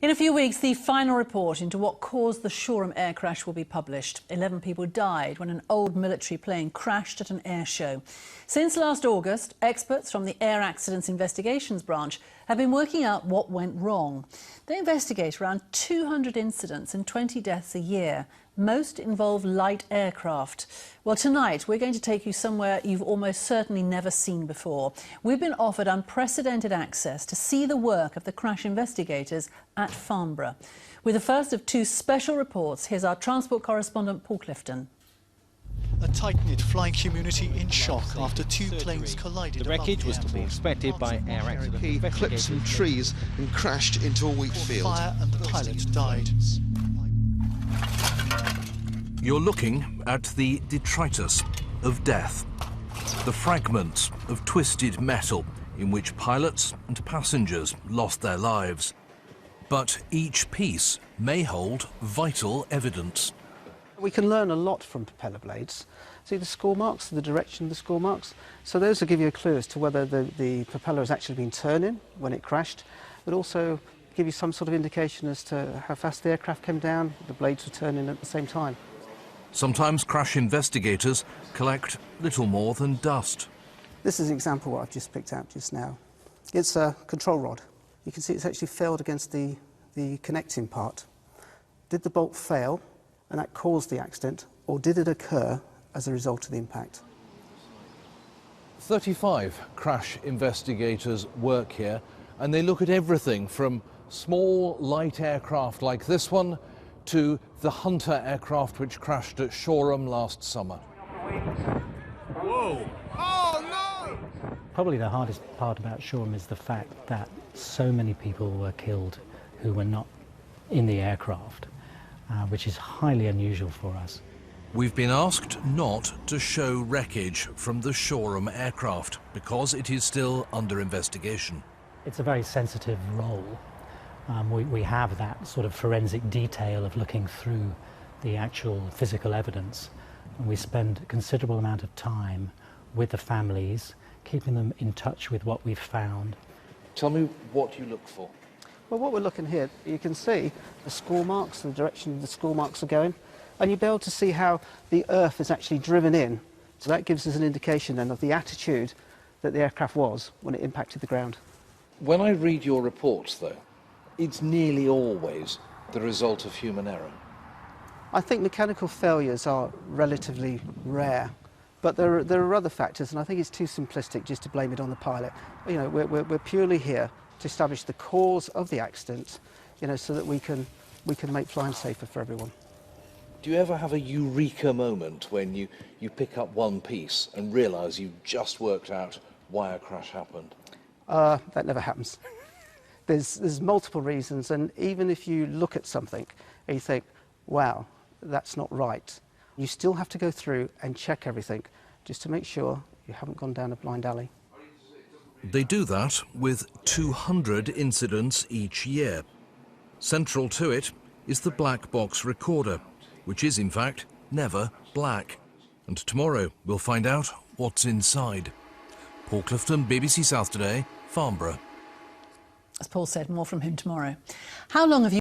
In a few weeks, the final report into what caused the Shoreham air crash will be published. 11 people died when an old military plane crashed at an air show. Since last August, experts from the Air Accidents Investigations Branch have been working out what went wrong. They investigate around 200 incidents and 20 deaths a year. Most involve light aircraft. Well, tonight we're going to take you somewhere you've almost certainly never seen before. We've been offered unprecedented access to see the work of the crash investigators at Farnborough. With the first of two special reports, here's our transport correspondent Paul Clifton. A tight-knit flying community in shock after two planes collided. The wreckage was to be expected by air accident investigators. Clipped some trees and crashed into a wheat field. Fire and the pilot died. You're looking at the detritus of death, the fragments of twisted metal in which pilots and passengers lost their lives. But each piece may hold vital evidence. We can learn a lot from propeller blades. See the score marks, the direction of the score marks? So those will give you a clue as to whether the propeller has actually been turning when it crashed, but also give you some sort of indication as to how fast the aircraft came down, the blades were turning at the same time. Sometimes crash investigators collect little more than dust. This is an example of what I've just picked out just now. It's a control rod. You can see it's actually failed against the connecting part. Did the bolt fail and that caused the accident, or did it occur as a result of the impact? 35 crash investigators work here, and they look at everything from small light aircraft like this one to the Hunter aircraft which crashed at Shoreham last summer. Whoa! Oh no! Probably the hardest part about Shoreham is the fact that so many people were killed who were not in the aircraft, which is highly unusual for us. We've been asked not to show wreckage from the Shoreham aircraft because it is still under investigation. It's a very sensitive role. We have that sort of forensic detail of looking through the actual physical evidence, and we spend a considerable amount of time with the families, keeping them in touch with what we've found. Tell me what you look for. Well, what we're looking here, you can see the score marks, the direction the score marks are going, and you'll be able to see how the earth is actually driven in. So that gives us an indication then of the attitude that the aircraft was when it impacted the ground. When I read your reports, though, it's nearly always the result of human error. I think mechanical failures are relatively rare, but there are other factors, and I think it's too simplistic just to blame it on the pilot. You know, we're purely here to establish the cause of the accident, you know, so that we can make flying safer for everyone. Do you ever have a eureka moment when you pick up one piece and realise you've just worked out why a crash happened? That never happens. There's multiple reasons, and even if you look at something and you think, wow, that's not right, you still have to go through and check everything just to make sure you haven't gone down a blind alley. They do that with 200 incidents each year. Central to it is the black box recorder, which is in fact never black. And tomorrow we'll find out what's inside. Paul Clifton, BBC South Today, Farnborough. As Paul said, more from him tomorrow. How long have you